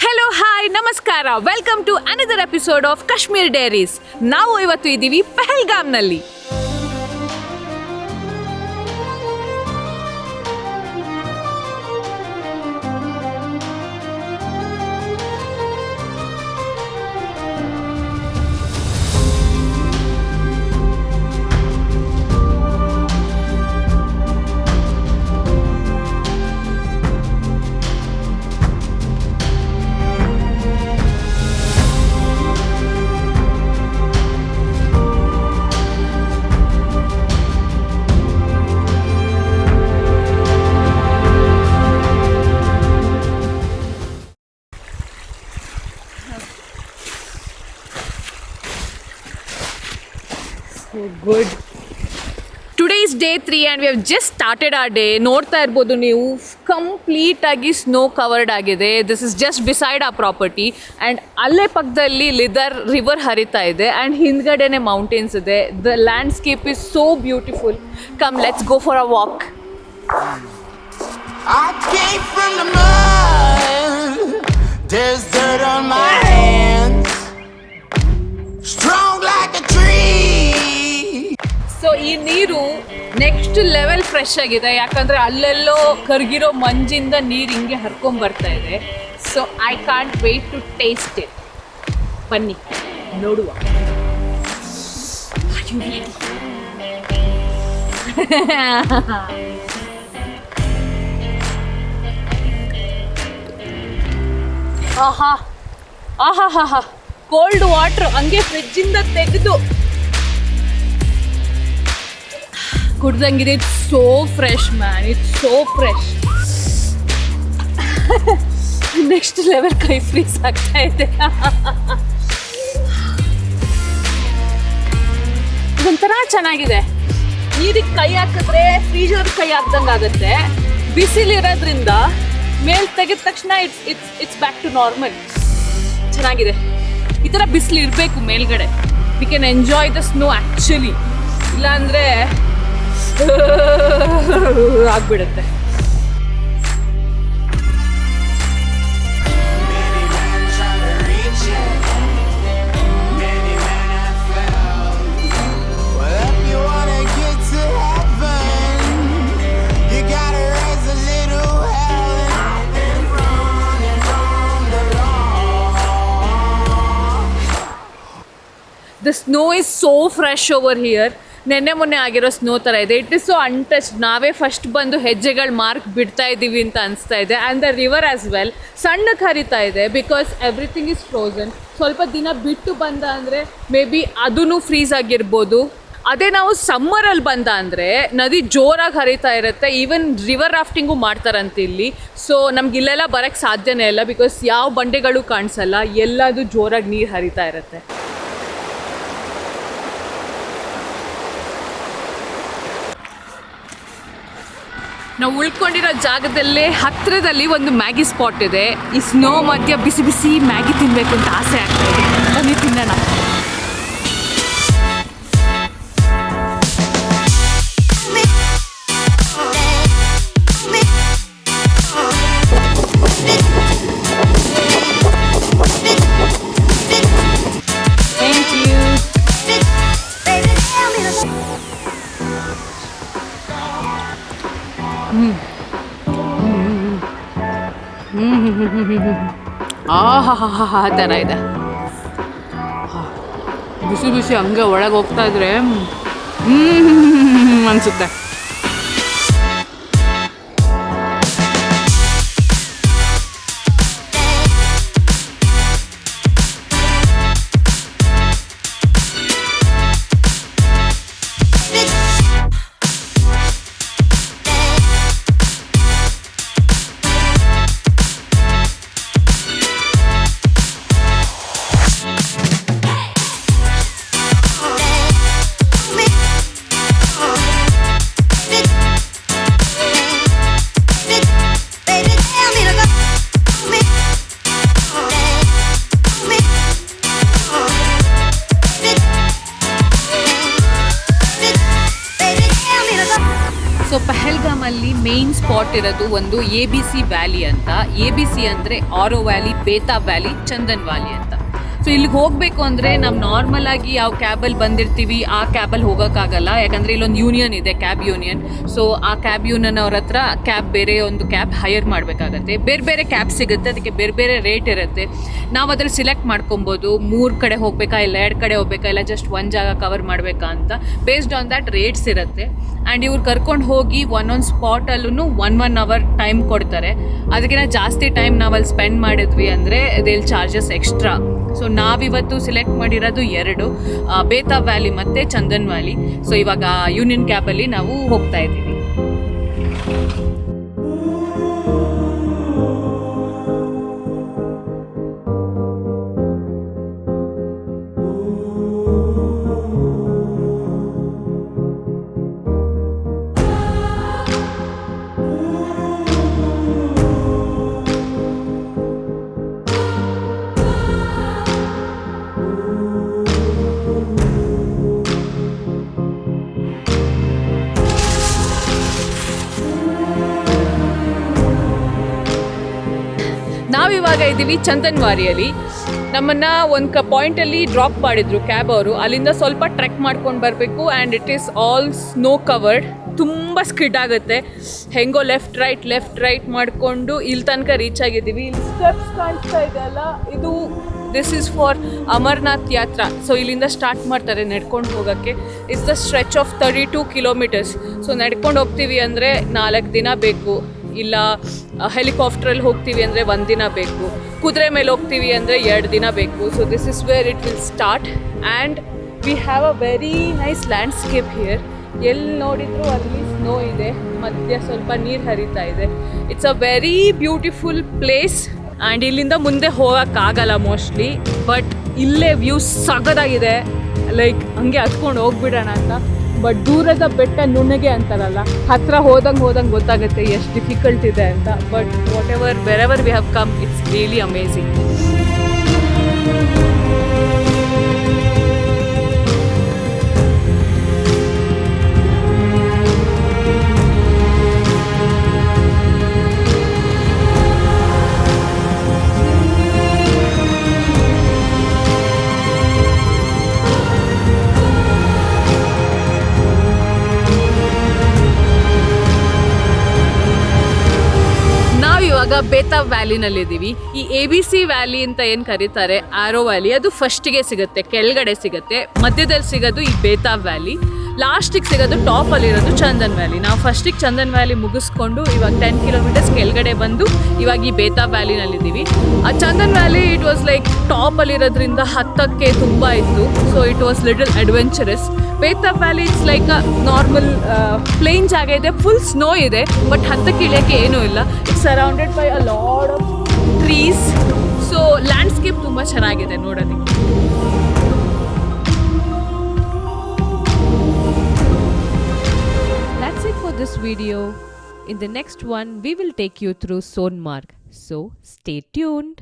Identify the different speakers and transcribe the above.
Speaker 1: Hello hi ನಮಸ್ಕಾರ, welcome to another episode of Kashmir diaries. ನಾವು ಇವತ್ತು ಇದ್ದೀವಿ ಪಹಲ್ಗಾಮ್ನಲ್ಲಿ. Good. Today is day 3 and we have just started our day. ನೋಡ್ತಾ ಇರ್ಬೋದು ನೀವು, ಕಂಪ್ಲೀಟ್ ಆಗಿ ಸ್ನೋ ಕವರ್ಡ್ ಆಗಿದೆ. ದಿಸ್ ಇಸ್ ಜಸ್ಟ್ ಬಿಸೈಡ್ ಆ ಪ್ರಾಪರ್ಟಿ ಆ್ಯಂಡ್ ಅಲ್ಲೇ ಪಕ್ಕದಲ್ಲಿ ಲಿದರ್ ರಿವರ್ ಹರಿತಾ ಇದೆ ಆ್ಯಂಡ್ ಹಿಂದ್ಗಡೆನೆ ಮೌಂಟೇನ್ಸ್ ಇದೆ. The landscape is so beautiful. Come let's go for a walk.
Speaker 2: I came from the mud. There's dirt on my hands. Strong like a tree.
Speaker 1: So ಈ ನೀರು next level fresh ಆಗಿದೆ, ಯಾಕಂದರೆ ಅಲ್ಲೆಲ್ಲೋ ಕರಗಿರೋ ಮಂಜಿಂದ ನೀರು ಹಿಂಗೆ ಹರ್ಕೊಂಡ್ ಬರ್ತಾ ಇದೆ. So I can't wait to taste it. ಬನ್ನಿ ನೋಡುವ. ಆಹಾ ಆಹಾ ಹಾ ಹಾ, ಕೋಲ್ಡ್ ವಾಟ್ರ್ ಹಂಗೆ ಫ್ರಿಜ್ಜಿಂದ ತೆಗೆದು ಕುಡ್ದಂಗಿದೆ. It's so fresh man, it's so fresh. Next level ಕೈ ಫ್ರೀಸ್ ಆಗ್ತಾ ಇದೆ. ಇದೊಂಥರ ಚೆನ್ನಾಗಿದೆ. ನೀರಿಗೆ ಕೈ ಹಾಕಿದ್ರೆ ಫ್ರೀಜರ್ ಕೈ ಹಾಕ್ದಂಗೆ ಆಗುತ್ತೆ. ಬಿಸಿಲಿರೋದ್ರಿಂದ ಮೇಲ್ ತೆಗೆದ ತಕ್ಷಣ ಇಟ್ಸ್ ಬ್ಯಾಕ್ ಟು ನಾರ್ಮಲ್. ಚೆನ್ನಾಗಿದೆ. ಈ ಥರ ಬಿಸಿಲು ಇರಬೇಕು ಮೇಲ್ಗಡೆ. We can enjoy the snow actually. ಇಲ್ಲಾಂದರೆ ಆಗ್ಬಿಡುತ್ತೆ. The snow is so fresh over here. ನೆನ್ನೆ ಮೊನ್ನೆ ಆಗಿರೋ ಸ್ನೋ ಥರ ಇದೆ. It is so untouched. ನಾವೇ ಫಸ್ಟ್ ಬಂದು ಹೆಜ್ಜೆಗಳು ಮಾರ್ಕ್ ಬಿಡ್ತಾ ಇದ್ದೀವಿ ಅಂತ ಅನಿಸ್ತಾ ಇದೆ. And the river as well ಸಣ್ಣಕ್ಕೆ ಹರಿತಾ ಇದೆ ಬಿಕಾಸ್ ಎವ್ರಿಥಿಂಗ್ ಇಸ್ ಫ್ರೋಝನ್. ಸ್ವಲ್ಪ ದಿನ ಬಿಟ್ಟು ಬಂದ ಅಂದರೆ ಮೇ ಬಿ ಅದೂ ಫ್ರೀಸ್ ಆಗಿರ್ಬೋದು. ಅದೇ ನಾವು ಸಮ್ಮರಲ್ಲಿ ಬಂದ ಅಂದರೆ ನದಿ ಜೋರಾಗಿ ಹರಿತಾ ಇರುತ್ತೆ. ಈವನ್ ರಿವರ್ ರಾಫ್ಟಿಂಗು ಮಾಡ್ತಾರಂತೆ ಇಲ್ಲಿ. ಸೊ ನಮ್ಗೆ ಇಲ್ಲೆಲ್ಲ ಬರೋಕ್ಕೆ ಸಾಧ್ಯನೇ ಇಲ್ಲ ಬಿಕಾಸ್ ಯಾವ ಬಂಡೆಗಳು ಕಾಣಿಸಲ್ಲ, ಎಲ್ಲದು ಜೋರಾಗಿ ನೀರು ಹರಿತಾ ಇರುತ್ತೆ. ನಾವು ಉಳ್ಕೊಂಡಿರೋ ಜಾಗದಲ್ಲೇ ಹತ್ತಿರದಲ್ಲಿ ಒಂದು ಮ್ಯಾಗಿ ಸ್ಪಾಟ್ ಇದೆ. ಈ ಸ್ನೋ ಮಧ್ಯ ಬಿಸಿ ಬಿಸಿ ಮ್ಯಾಗಿ ತಿನ್ನಬೇಕು ಅಂತ ಆಸೆ ಆಗ್ತಾ ಇದೆ. ಬನ್ನಿ ತಿನ್ನೋಣ. ಆ ಥರ ಇದೆ. ಬಿಸಿ ಬಿಸಿ ಹಂಗೆ ಒಳಗೆ ಹೋಗ್ತಾ ಇದ್ರೆ ಅನಿಸುತ್ತೆ. ಮೇನ್ ಸ್ಪಾಟ್ ಇರೋದು ಒಂದು ABC ವ್ಯಾಲಿ ಅಂತ. ABC ಅಂದರೆ ಆರೋ ವ್ಯಾಲಿ, ಬೇತಾ ವ್ಯಾಲಿ, ಚಂದನ್ ವ್ಯಾಲಿ ಅಂತ. ಸೊ ಇಲ್ಲಿಗೆ ಹೋಗಬೇಕು ಅಂದರೆ ನಾವು ನಾರ್ಮಲ್ ಆಗಿ ಯಾವ ಕ್ಯಾಬಲ್ಲಿ ಬಂದಿರ್ತೀವಿ ಆ ಕ್ಯಾಬಲ್ಲಿ ಹೋಗೋಕ್ಕಾಗಲ್ಲ. ಯಾಕಂದರೆ ಇಲ್ಲೊಂದು ಯೂನಿಯನ್ ಇದೆ, ಕ್ಯಾಬ್ ಯೂನಿಯನ್. ಸೊ ಆ ಕ್ಯಾಬ್ ಯೂನಿಯನ್ ಅವ್ರ ಹತ್ರ ಬೇರೆ ಒಂದು ಕ್ಯಾಬ್ ಹೈಯರ್ ಮಾಡಬೇಕಾಗತ್ತೆ. ಬೇರೆ ಬೇರೆ ಕ್ಯಾಬ್ ಸಿಗುತ್ತೆ, ಅದಕ್ಕೆ ಬೇರೆ ಬೇರೆ ರೇಟ್ ಇರುತ್ತೆ. ನಾವು ಅದ್ರಲ್ಲಿ ಸಿಲೆಕ್ಟ್ ಮಾಡ್ಕೊಬೋದು, 3 ಕಡೆ ಹೋಗಬೇಕಾ ಇಲ್ಲ 2 ಕಡೆ ಹೋಗಬೇಕಾ ಇಲ್ಲ ಜಸ್ಟ್ ಒಂದು ಜಾಗ ಕವರ್ ಮಾಡಬೇಕಾ ಅಂತ. ಬೇಸ್ಡ್ ಆನ್ ದ್ಯಾಟ್ ರೇಟ್ಸ್ ಇರುತ್ತೆ. ಆ್ಯಂಡ್ ಇವ್ರು ಕರ್ಕೊಂಡು ಹೋಗಿ ಒಂದೊಂದು ಸ್ಪಾಟಲ್ಲೂ 1 ಅವರ್ ಟೈಮ್ ಕೊಡ್ತಾರೆ. ಅದಕ್ಕಿಂತ ಜಾಸ್ತಿ ಟೈಮ್ ನಾವಲ್ಲಿ ಸ್ಪೆಂಡ್ ಮಾಡಿದ್ವಿ ಅಂದರೆ ದೇಲ್ ಚಾರ್ಜಸ್ ಎಕ್ಸ್ಟ್ರಾ. ಸೊ ನಾವಿವತ್ತು ಸಿಲೆಕ್ಟ್ ಮಾಡಿರೋದು 2, ಬೇತಾ ವ್ಯಾಲಿ ಮತ್ತು ಚಂದನ್ ವ್ಯಾಲಿ. ಸೊ ಇವಾಗ ಯೂನಿಯನ್ ಕ್ಯಾಬಲ್ಲಿ ನಾವು ಹೋಗ್ತಾ ಇದ್ದೀವಿ. ನಾವಿವಾಗ ಇದ್ದೀವಿ ಚಂದನ್ ವಾರಿಯಲ್ಲಿ. ನಮ್ಮನ್ನು ಒಂದು ಪಾಯಿಂಟಲ್ಲಿ ಡ್ರಾಪ್ ಮಾಡಿದ್ರು ಕ್ಯಾಬ್ ಅವರು. ಅಲ್ಲಿಂದ ಸ್ವಲ್ಪ ಟ್ರೆಕ್ ಮಾಡ್ಕೊಂಡು ಬರಬೇಕು and it is all snow covered. ತುಂಬ ಸ್ಕಿಡ್ ಆಗುತ್ತೆ. ಹೆಂಗೋ ಲೆಫ್ಟ್ ರೈಟ್ ಮಾಡಿಕೊಂಡು ಇಲ್ಲಿ ತನಕ ರೀಚ್ ಆಗಿದ್ದೀವಿ. ಇಲ್ಲಿ ಸ್ಟೆಪ್ಸ್ ಕಾಣಿಸ್ತಾ ಇದೆಯಲ್ಲ, ಇದು this is for Amarnath Yatra. So ಇಲ್ಲಿಂದ ಸ್ಟಾರ್ಟ್ ಮಾಡ್ತಾರೆ ನಡ್ಕೊಂಡು ಹೋಗೋಕ್ಕೆ. It's the stretch of 32 kilometres. ಸೊ ನಡ್ಕೊಂಡು ಹೋಗ್ತೀವಿ ಅಂದರೆ 4 ದಿನ ಬೇಕು, ಇಲ್ಲ ಹೆಲಿಕಾಪ್ಟ್ರಲ್ಲಿ ಹೋಗ್ತೀವಿ ಅಂದರೆ 1 ದಿನ ಬೇಕು, ಕುದುರೆ ಮೇಲೆ ಹೋಗ್ತೀವಿ ಅಂದರೆ 2 ದಿನ ಬೇಕು. So this is where it will start and we have a very nice landscape here. ಎಲ್ಲಿ ನೋಡಿದ್ರು ಅಲ್ಲಿ ಸ್ನೋ ಇದೆ, ಮಧ್ಯ ಸ್ವಲ್ಪ ನೀರು ಹರಿತಾ ಇದೆ. It's a very beautiful place and ಇಲ್ಲಿಂದ ಮುಂದೆ ಹೋಗೋಕ್ಕಾಗಲ್ಲ ಮೋಸ್ಟ್ಲಿ, ಬಟ್ ಇಲ್ಲೇ ವ್ಯೂಸ್ ಸಗದಾಗಿದೆ. ಲೈಕ್ ಹಂಗೆ ಹತ್ಕೊಂಡು ಹೋಗ್ಬಿಡೋಣ ಅಂತ. ಬಟ್ ದೂರದ ಬೆಟ್ಟ ನುಣ್ಣಗೆ ಅಂತಾರಲ್ಲ, ಹತ್ತಿರ ಹೋದಂಗೆ ಗೊತ್ತಾಗುತ್ತೆ ಎಷ್ಟು ಡಿಫಿಕಲ್ಟ್ ಇದೆ ಅಂತ. But wherever we have come, it's really amazing. ಇವಾಗ ಬೇತಾ ವ್ಯಾಲಿನಲ್ಲಿದ್ದೀವಿ. ಈ ABC ವ್ಯಾಲಿ ಅಂತ ಏನು ಕರೀತಾರೆ, ಆರೋ ವ್ಯಾಲಿ, ಅದು ಫಸ್ಟಿಗೆ ಸಿಗುತ್ತೆ, ಕೆಳಗಡೆ ಸಿಗುತ್ತೆ. ಮಧ್ಯದಲ್ಲಿ ಸಿಗೋದು ಈ ಬೇತಾ ವ್ಯಾಲಿ, ಲಾಸ್ಟಿಗೆ ಸಿಗೋದು ಟಾಪಲ್ಲಿರೋದು ಚಂದನ್ ವ್ಯಾಲಿ. ನಾವು ಫಸ್ಟಿಗೆ ಚಂದನ್ ವ್ಯಾಲಿ ಮುಗಿಸ್ಕೊಂಡು ಇವಾಗ 10 ಕಿಲೋಮೀಟರ್ಸ್ ಕೆಳಗಡೆ ಬಂದು ಇವಾಗ ಈ ಬೇತಾ ವ್ಯಾಲಿನಲ್ಲಿದ್ದೀವಿ. ಆ Chandan valley it was like ಟಾಪಲ್ಲಿರೋದ್ರಿಂದ ಹತ್ತಕ್ಕೆ ತುಂಬ ಇತ್ತು. So it was little adventurous. ಬೇತಾ valley it's like a normal plain ಜಾಗ ಇದೆ, ಫುಲ್ ಸ್ನೋ ಇದೆ, ಬಟ್ ಹತ್ತಕ್ಕೆ ಇಳಿಯೋಕ್ಕೆ ಏನೂ ಇಲ್ಲ. It's surrounded by a lot of trees. So landscape ತುಂಬ ಚೆನ್ನಾಗಿದೆ ನೋಡೋದಕ್ಕೆ. That's it for this video. In the next one, we will take you through Sonmarg. So stay tuned.